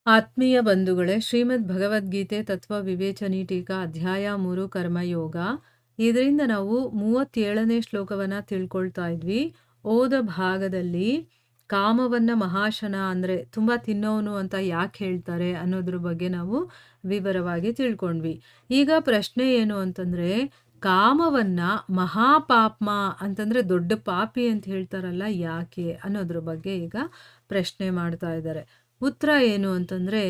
ಆತ್ಮೀಯ ಬಂಧುಗಳೇ, ಶ್ರೀಮದ್ ಭಗವದ್ಗೀತೆ ತತ್ವ ವಿವೇಚನಿ ಟೀಕಾ ಅಧ್ಯಾಯ 3 ಕರ್ಮಯೋಗ. ಇದರಿಂದ ನಾವು 37ನೇ ಶ್ಲೋಕವನ್ನ ತಿಳ್ಕೊಳ್ತಾ ಇದ್ವಿ. ಓದ ಭಾಗದಲ್ಲಿ ಕಾಮವನ್ನ ಮಹಾಶನ ಅಂದ್ರೆ ತುಂಬಾ ತಿನ್ನೋನು ಅಂತ ಯಾಕೆ ಹೇಳ್ತಾರೆ ಅನ್ನೋದ್ರ ಬಗ್ಗೆ ನಾವು ವಿವರವಾಗಿ ತಿಳ್ಕೊಂಡ್ವಿ. ಈಗ ಪ್ರಶ್ನೆ ಏನು ಅಂತಂದ್ರೆ, ಕಾಮವನ್ನ ಮಹಾಪಾಪ್ಮ ಅಂತಂದ್ರೆ ದೊಡ್ಡ ಪಾಪಿ ಅಂತ ಹೇಳ್ತಾರಲ್ಲ, ಯಾಕೆ ಅನ್ನೋದ್ರ ಬಗ್ಗೆ ಈಗ ಪ್ರಶ್ನೆ ಮಾಡ್ತಾ ಇದ್ದಾರೆ. ಉತ್ತರ ಏನು ಅಂತಂದ್ರೆ,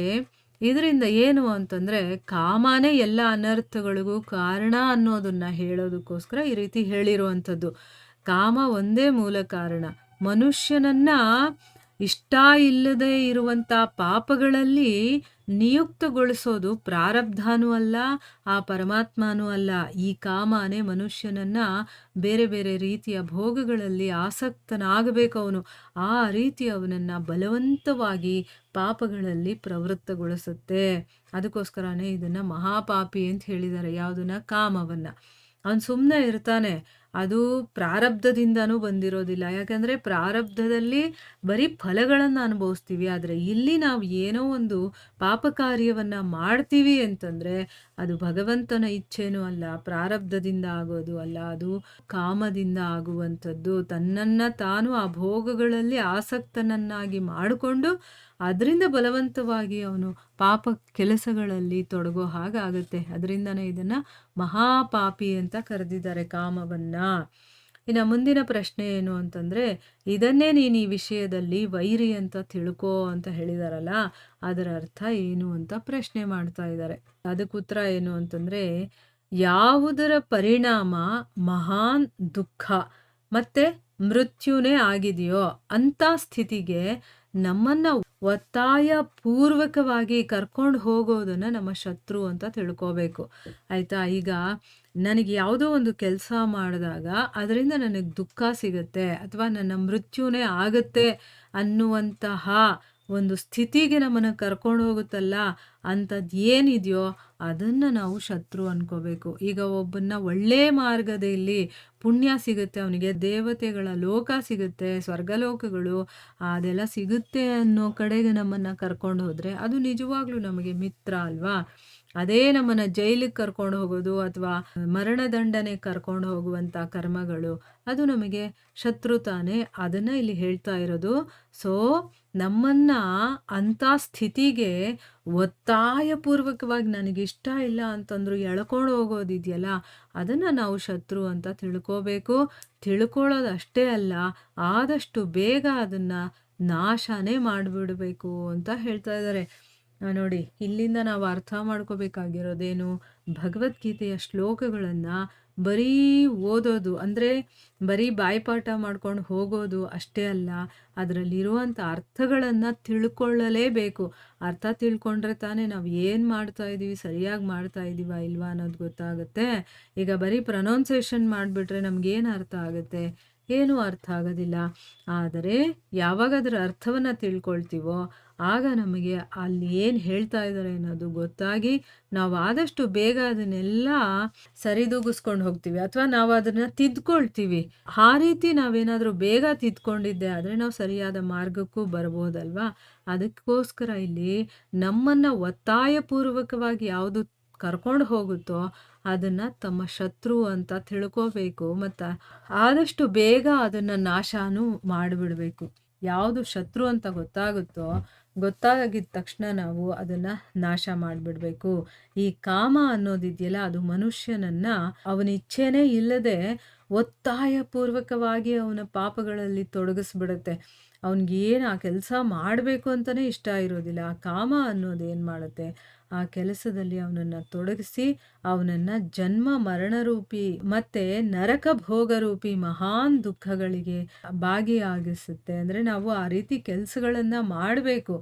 ಇದರಿಂದ ಏನು ಅಂತಂದ್ರೆ, ಕಾಮನೇ ಎಲ್ಲ ಅನರ್ಥಗಳಿಗೂ ಕಾರಣ ಅನ್ನೋದನ್ನ ಹೇಳೋದಕ್ಕೋಸ್ಕರ ಈ ರೀತಿ ಹೇಳಿರುವಂಥದ್ದು. ಕಾಮ ಒಂದೇ ಮೂಲ ಕಾರಣ. ಮನುಷ್ಯನನ್ನ ಇಷ್ಟ ಇಲ್ಲದೆ ಇರುವಂಥ ಪಾಪಗಳಲ್ಲಿ ನಿಯುಕ್ತಗೊಳಿಸೋದು ಪ್ರಾರಬ್ಧನೂ ಅಲ್ಲ, ಆ ಪರಮಾತ್ಮನೂ ಅಲ್ಲ. ಈ ಕಾಮನೇ ಮನುಷ್ಯನನ್ನ ಬೇರೆ ಬೇರೆ ರೀತಿಯ ಭೋಗಗಳಲ್ಲಿ ಆಸಕ್ತನಾಗಬೇಕು ಅವನು. ಆ ರೀತಿ ಅವನನ್ನ ಬಲವಂತವಾಗಿ ಪಾಪಗಳಲ್ಲಿ ಪ್ರವೃತ್ತಗೊಳಿಸುತ್ತೆ. ಅದಕ್ಕೋಸ್ಕರನೇ ಇದನ್ನ ಮಹಾಪಾಪಿ ಅಂತ ಹೇಳಿದ್ದಾರೆ. ಯಾವುದನ್ನ? ಕಾಮವನ್ನ. ಅವನು ಸುಮ್ಮನೆ ಇರ್ತಾನೆ. ಅದು ಪ್ರಾರಬ್ಧದಿಂದನೂ ಬಂದಿರೋದಿಲ್ಲ. ಯಾಕಂದ್ರೆ ಪ್ರಾರಬ್ಧದಲ್ಲಿ ಬರೀ ಫಲಗಳನ್ನು ಅನುಭವಿಸ್ತೀವಿ. ಆದರೆ ಇಲ್ಲಿ ನಾವು ಏನೋ ಒಂದು ಪಾಪ ಕಾರ್ಯವನ್ನ ಮಾಡ್ತೀವಿ ಅಂತಂದ್ರೆ ಅದು ಭಗವಂತನ ಇಚ್ಛೆನೂ ಅಲ್ಲ, ಪ್ರಾರಬ್ಧದಿಂದ ಆಗೋದು ಅಲ್ಲ, ಅದು ಕಾಮದಿಂದ ಆಗುವಂಥದ್ದು. ತನ್ನನ್ನ ತಾನು ಆ ಭೋಗಗಳಲ್ಲಿ ಆಸಕ್ತನನ್ನಾಗಿ ಮಾಡಿಕೊಂಡು ಅದರಿಂದ ಬಲವಂತವಾಗಿ ಅವನು ಪಾಪ ಕೆಲಸಗಳಲ್ಲಿ ತೊಡಗೋ ಹಾಗಾಗುತ್ತೆ. ಅದರಿಂದನೇ ಇದನ್ನ ಮಹಾಪಾಪಿ ಅಂತ ಕರೆದಿದ್ದಾರೆ ಕಾಮವನ್ನ. ಇನ್ನು ಮುಂದಿನ ಪ್ರಶ್ನೆ ಏನು ಅಂತಂದ್ರೆ, ಇದನ್ನೇ ನೀನು ಈ ವಿಷಯದಲ್ಲಿ ವೈರಿ ಅಂತ ತಿಳ್ಕೋ ಅಂತ ಹೇಳಿದಾರಲ್ಲ, ಅದರ ಅರ್ಥ ಏನು ಅಂತ ಪ್ರಶ್ನೆ ಮಾಡ್ತಾ ಇದ್ದಾರೆ. ಅದಕ್ಕೆ ಉತ್ತರ ಏನು ಅಂತಂದ್ರೆ, ಯಾವುದರ ಪರಿಣಾಮ ಮಹಾನ್ ದುಃಖ ಮತ್ತೆ ಮೃತ್ಯುನೇ ಆಗಿದೆಯೋ ಅಂತ ಸ್ಥಿತಿಗೆ ನಮ್ಮನ್ನ ಒತ್ತಾಯ ಪೂರ್ವಕವಾಗಿ ಕರ್ಕೊಂಡು ಹೋಗೋದನ್ನ ನಮ್ಮ ಶತ್ರು ಅಂತ ತಿಳ್ಕೋಬೇಕು. ಆಯ್ತಾ? ಈಗ ನನಗೆ ಯಾವುದೋ ಒಂದು ಕೆಲಸ ಮಾಡಿದಾಗ ಅದರಿಂದ ನನಗೆ ದುಃಖ ಸಿಗುತ್ತೆ ಅಥವಾ ನನ್ನ ಮೃತ್ಯುನೇ ಆಗುತ್ತೆ ಅನ್ನುವಂತಹ ಒಂದು ಸ್ಥಿತಿಗೆ ನಮ್ಮನ್ನು ಕರ್ಕೊಂಡು ಹೋಗುತ್ತಲ್ಲ, ಅಂಥದ್ದು ಏನಿದೆಯೋ ಅದನ್ನು ನಾವು ಶತ್ರು ಅನ್ಕೋಬೇಕು. ಈಗ ಒಬ್ಬನ್ನ ಒಳ್ಳೆ ಮಾರ್ಗದಲ್ಲಿ ಪುಣ್ಯ ಸಿಗುತ್ತೆ, ಅವನಿಗೆ ದೇವತೆಗಳ ಲೋಕ ಸಿಗುತ್ತೆ, ಸ್ವರ್ಗಲೋಕಗಳು ಅದೆಲ್ಲ ಸಿಗುತ್ತೆ ಅನ್ನೋ ಕಡೆಗೆ ನಮ್ಮನ್ನು ಕರ್ಕೊಂಡು ಹೋದರೆ ಅದು ನಿಜವಾಗ್ಲೂ ನಮಗೆ ಮಿತ್ರ ಅಲ್ವಾ? ಅದೇ ನಮ್ಮನ್ನು ಜೈಲಿಗೆ ಕರ್ಕೊಂಡು ಹೋಗೋದು ಅಥವಾ ಮರಣದಂಡನೆ ಕರ್ಕೊಂಡು ಹೋಗುವಂಥ ಕರ್ಮಗಳು ಅದು ನಮಗೆ ಶತ್ರು ತಾನೇ. ಅದನ್ನು ಇಲ್ಲಿ ಹೇಳ್ತಾ ಇರೋದು. ಸೊ ನಮ್ಮನ್ನ ಅಂಥ ಸ್ಥಿತಿಗೆ ಒತ್ತಾಯಪೂರ್ವಕವಾಗಿ ನನಗಿಷ್ಟ ಇಲ್ಲ ಅಂತಂದ್ರು ಎಳ್ಕೊಂಡು ಹೋಗೋದಿದೆಯಲ್ಲ, ಅದನ್ನು ನಾವು ಶತ್ರು ಅಂತ ತಿಳ್ಕೋಬೇಕು. ತಿಳ್ಕೊಳ್ಳೋದು ಅಷ್ಟೇ ಅಲ್ಲ, ಆದಷ್ಟು ಬೇಗ ಅದನ್ನು ನಾಶನೇ ಮಾಡಿಬಿಡಬೇಕು ಅಂತ ಹೇಳ್ತಾ ಇದ್ದಾರೆ. ನೋಡಿ, ಇಲ್ಲಿಂದ ನಾವು ಅರ್ಥ ಮಾಡ್ಕೋಬೇಕಾಗಿರೋದೇನು? ಭಗವದ್ಗೀತೆಯ ಶ್ಲೋಕಗಳನ್ನು ಬರೀ ಓದೋದು ಅಂದರೆ ಬರೀ ಬಾಯ್ಪಾಠ ಮಾಡ್ಕೊಂಡು ಹೋಗೋದು ಅಷ್ಟೇ ಅಲ್ಲ, ಅದರಲ್ಲಿರುವಂಥ ಅರ್ಥಗಳನ್ನು ತಿಳ್ಕೊಳ್ಳಲೇಬೇಕು. ಅರ್ಥ ತಿಳ್ಕೊಂಡ್ರೆ ತಾನೇ ನಾವು ಏನು ಮಾಡ್ತಾ ಇದ್ದೀವಿ, ಸರಿಯಾಗಿ ಮಾಡ್ತಾ ಇದ್ದೀವಾ ಇಲ್ವಾ ಅನ್ನೋದು ಗೊತ್ತಾಗುತ್ತೆ. ಈಗ ಬರೀ ಪ್ರೊನೌನ್ಸೇಷನ್ ಮಾಡಿಬಿಟ್ರೆ ನಮಗೇನು ಅರ್ಥ ಆಗುತ್ತೆ? ಏನೂ ಅರ್ಥ ಆಗೋದಿಲ್ಲ. ಆದರೆ ಯಾವಾಗ ಅದರ ಅರ್ಥವನ್ನು ತಿಳ್ಕೊಳ್ತೀವೋ ಆಗ ನಮಗೆ ಅಲ್ಲಿ ಏನು ಹೇಳ್ತಾ ಇದ್ದಾರೆ ಅನ್ನೋದು ಗೊತ್ತಾಗಿ ನಾವು ಆದಷ್ಟು ಬೇಗ ಅದನ್ನೆಲ್ಲ ಸರಿದೂಗಿಸ್ಕೊಂಡು ಹೋಗ್ತೀವಿ ಅಥವಾ ನಾವು ಅದನ್ನು ತಿದ್ಕೊಳ್ತೀವಿ. ಆ ರೀತಿ ನಾವೇನಾದರೂ ಬೇಗ ತಿದ್ಕೊಂಡಿದ್ದೆ ಆದರೆ ನಾವು ಸರಿಯಾದ ಮಾರ್ಗಕ್ಕೂ ಬರ್ಬೋದಲ್ವಾ? ಅದಕ್ಕೋಸ್ಕರ ಇಲ್ಲಿ ನಮ್ಮನ್ನು ಒತ್ತಾಯಪೂರ್ವಕವಾಗಿ ಯಾವುದು ಕರ್ಕೊಂಡು ಹೋಗುತ್ತೋ ಅದನ್ನು ತಮ್ಮ ಶತ್ರು ಅಂತ ತಿಳ್ಕೋಬೇಕು ಮತ್ತು ಆದಷ್ಟು ಬೇಗ ಅದನ್ನು ನಾಶನೂ ಮಾಡಿಬಿಡಬೇಕು. ಯಾವುದು ಶತ್ರು ಅಂತ ಗೊತ್ತಾಗಿದ್ದ ತಕ್ಷಣ ನಾವು ಅದನ್ನು ನಾಶ ಮಾಡಿಬಿಡಬೇಕು. ಈ ಕಾಮ ಅನ್ನೋದಿದೆಯಲ್ಲ, ಅದು ಮನುಷ್ಯನನ್ನ ಅವನ ಇಚ್ಛೆನೇ ಇಲ್ಲದೆ ಒತ್ತಾಯಪೂರ್ವಕವಾಗಿ ಅವನ ಪಾಪಗಳಲ್ಲಿ ತೊಡಗಿಸ್ಬಿಡುತ್ತೆ. ಅವನಿಗೇನು ಆ ಕೆಲಸ ಮಾಡಬೇಕು ಅಂತಲೇ ಇಷ್ಟ ಇರೋದಿಲ್ಲ. ಆ ಕಾಮ ಅನ್ನೋದು ಏನು ಮಾಡುತ್ತೆ, ಆ ಕೆಲಸದಲ್ಲಿ ಅವನನ್ನು ತೊಡಗಿಸಿ ಅವನನ್ನು ಜನ್ಮ ಮರಣರೂಪಿ ಮತ್ತೆ ನರಕ ಭೋಗರೂಪಿ ಮಹಾನ್ ದುಃಖಗಳಿಗೆ ಭಾಗಿಯಾಗಿಸುತ್ತೆ. ಅಂದರೆ ನಾವು ಆ ರೀತಿ ಕೆಲಸಗಳನ್ನು ಮಾಡಬೇಕು.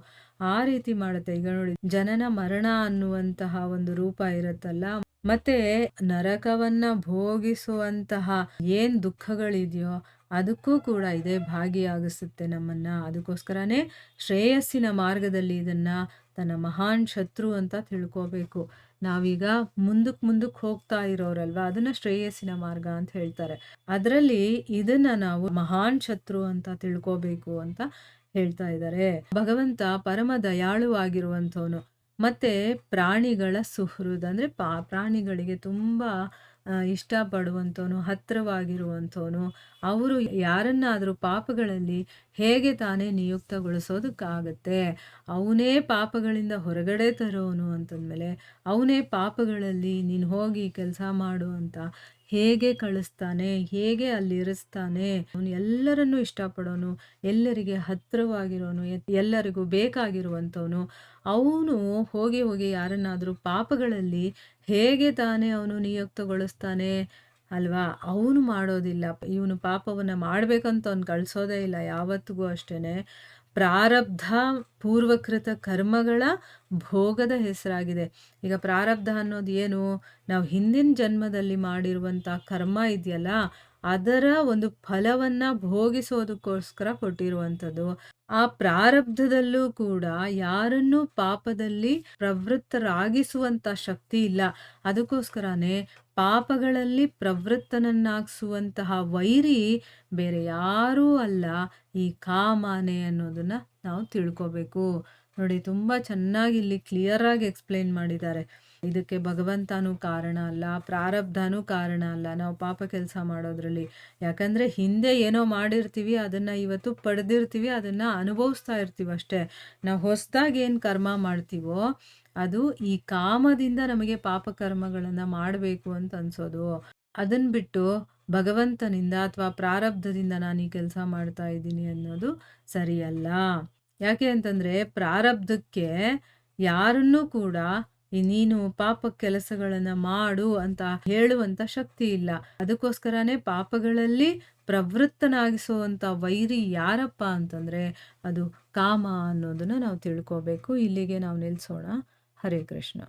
ಆ ರೀತಿ ಮಾಡುತ್ತೆ. ಈಗ ನೋಡಿ, ಜನನ ಮರಣ ಅನ್ನುವಂತಹ ಒಂದು ರೂಪ ಇರುತ್ತಲ್ಲ, ಮತ್ತೆ ನರಕವನ್ನ ಭೋಗಿಸುವಂತಹ ಏನ್ ದುಃಖಗಳಿದೆಯೋ ಅದಕ್ಕೂ ಕೂಡ ಇದೇ ಭಾಗಿಯಾಗಿಸುತ್ತೆ ನಮ್ಮನ್ನ. ಅದಕ್ಕೋಸ್ಕರನೇ ಶ್ರೇಯಸ್ಸಿನ ಮಾರ್ಗದಲ್ಲಿ ಇದನ್ನ ತನ್ನ ಮಹಾನ್ ಶತ್ರು ಅಂತ ತಿಳ್ಕೋಬೇಕು. ನಾವೀಗ ಮುಂದಕ್ಕೆ ಹೋಗ್ತಾ ಇರೋರಲ್ವಾ, ಅದನ್ನ ಶ್ರೇಯಸ್ಸಿನ ಮಾರ್ಗ ಅಂತ ಹೇಳ್ತಾರೆ. ಅದರಲ್ಲಿ ಇದನ್ನ ನಾವು ಮಹಾನ್ ಶತ್ರು ಅಂತ ತಿಳ್ಕೋಬೇಕು ಅಂತ ಹೇಳ್ತಾ ಇದ್ದಾರೆ. ಭಗವಂತ ಪರಮ ದಯಾಳುವಾಗಿರುವಂಥವನು. ಮತ್ತೆ ಪ್ರಾಣಿಗಳ ಸುಹೃದ್ ಅಂದ್ರೆ ಪ್ರಾಣಿಗಳಿಗೆ ತುಂಬಾ ಇಷ್ಟಪಡುವಂಥವನು, ಹತ್ತಿರವಾಗಿರುವಂಥವನು. ಅವರು ಯಾರನ್ನಾದರೂ ಪಾಪಗಳಲ್ಲಿ ಹೇಗೆ ತಾನೇ ನಿಯುಕ್ತಗೊಳಿಸೋದಕ್ಕಾಗತ್ತೆ? ಅವನೇ ಪಾಪಗಳಿಂದ ಹೊರಗಡೆ ತರೋನು ಅಂತಂದ್ಮೇಲೆ, ಅವನೇ ಪಾಪಗಳಲ್ಲಿ ನೀನು ಹೋಗಿ ಕೆಲಸ ಮಾಡು ಅಂತ ಹೇಗೆ ಕಳಿಸ್ತಾನೆ? ಹೇಗೆ ಅಲ್ಲಿರಿಸ್ತಾನೆ? ಅವನು ಎಲ್ಲರನ್ನೂ ಇಷ್ಟಪಡೋನು, ಎಲ್ಲರಿಗೆ ಹತ್ತಿರವಾಗಿರೋನು, ಎಲ್ಲರಿಗೂ ಬೇಕಾಗಿರುವಂಥವನು. ಅವನು ಹೋಗಿ ಯಾರನ್ನಾದರೂ ಪಾಪಗಳಲ್ಲಿ ಹೇಗೆ ತಾನೇ ಅವನು ನಿಯುಕ್ತಗೊಳಿಸ್ತಾನೆ ಅಲ್ವಾ? ಅವನು ಮಾಡೋದಿಲ್ಲ. ಇವನು ಪಾಪವನ್ನ ಮಾಡ್ಬೇಕಂತ ಅವ್ನು ಕಳ್ಸೋದೇ ಇಲ್ಲ ಯಾವತ್ತಿಗೂ ಅಷ್ಟೇನೆ. ಪ್ರಾರಬ್ಧ ಪೂರ್ವಕೃತ ಕರ್ಮಗಳ ಭೋಗದ ಹೆಸರಾಗಿದೆ. ಈಗ ಪ್ರಾರಬ್ಧ ಅನ್ನೋದು ಏನು? ನಾವು ಹಿಂದಿನ ಜನ್ಮದಲ್ಲಿ ಮಾಡಿರುವಂಥ ಕರ್ಮ ಇದೆಯಲ್ಲ, ಅದರ ಒಂದು ಫಲವನ್ನ ಭೋಗಿಸೋದಕ್ಕೋಸ್ಕರ ಕೊಟ್ಟಿರುವಂಥದ್ದು. ಆ ಪ್ರಾರಬ್ಧದಲ್ಲೂ ಕೂಡ ಯಾರನ್ನೂ ಪಾಪದಲ್ಲಿ ಪ್ರವೃತ್ತರಾಗಿಸುವಂಥ ಶಕ್ತಿ ಇಲ್ಲ. ಅದಕ್ಕೋಸ್ಕರನೇ ಪಾಪಗಳಲ್ಲಿ ಪ್ರವೃತ್ತನನ್ನಾಗಿಸುವಂತಹ ವೈರಿ ಬೇರೆ ಯಾರೂ ಅಲ್ಲ, ಈ ಕಾಮನೆ ಅನ್ನೋದನ್ನ ನಾವು ತಿಳ್ಕೋಬೇಕು. ನೋಡಿ, ತುಂಬಾ ಚೆನ್ನಾಗಿ ಇಲ್ಲಿ ಕ್ಲಿಯರ್ ಆಗಿ ಎಕ್ಸ್‌ಪ್ಲೇನ್ ಮಾಡಿದ್ದಾರೆ. ಇದಕ್ಕೆ ಭಗವಂತನೂ ಕಾರಣ ಅಲ್ಲ, ಪ್ರಾರಬ್ಧನೂ ಕಾರಣ ಅಲ್ಲ ನಾವು ಪಾಪ ಕೆಲಸ ಮಾಡೋದ್ರಲ್ಲಿ. ಯಾಕಂದ್ರೆ ಹಿಂದೆ ಏನೋ ಮಾಡಿರ್ತೀವಿ, ಅದನ್ನ ಇವತ್ತು ಪಡೆದಿರ್ತೀವಿ, ಅದನ್ನ ಅನುಭವಿಸ್ತಾ ಇರ್ತೀವಿ ಅಷ್ಟೇ. ನಾವು ಹೊಸದಾಗಿ ಏನು ಕರ್ಮ ಮಾಡ್ತೀವೋ ಅದು ಈ ಕಾಮದಿಂದ ನಮಗೆ ಪಾಪ ಕರ್ಮಗಳನ್ನ ಮಾಡಬೇಕು ಅಂತ ಅನ್ಸೋದು. ಅದನ್ನ ಬಿಟ್ಟು ಭಗವಂತನಿಂದ ಅಥವಾ ಪ್ರಾರಬ್ಧದಿಂದ ನಾನು ಈ ಕೆಲಸ ಮಾಡ್ತಾ ಇದ್ದೀನಿ ಅನ್ನೋದು ಸರಿಯಲ್ಲ. ಯಾಕೆ ಅಂತಂದ್ರೆ ಪ್ರಾರಬ್ಧಕ್ಕೆ ಯಾರನ್ನೂ ಕೂಡ ನೀನು ಪಾಪ ಕೆಲಸಗಳನ್ನ ಮಾಡು ಅಂತ ಹೇಳುವಂತ ಶಕ್ತಿ ಇಲ್ಲ. ಅದಕ್ಕೋಸ್ಕರನೇ ಪಾಪಗಳಲ್ಲಿ ಪ್ರವೃತ್ತನಾಗಿಸುವಂತ ವೈರಿ ಯಾರಪ್ಪ ಅಂತಂದ್ರೆ ಅದು ಕಾಮ ಅನ್ನೋದನ್ನ ನಾವು ತಿಳ್ಕೋಬೇಕು. ಇಲ್ಲಿಗೆ ನಾವು ನಿಲ್ಸೋಣ. ಹರೇ ಕೃಷ್ಣ.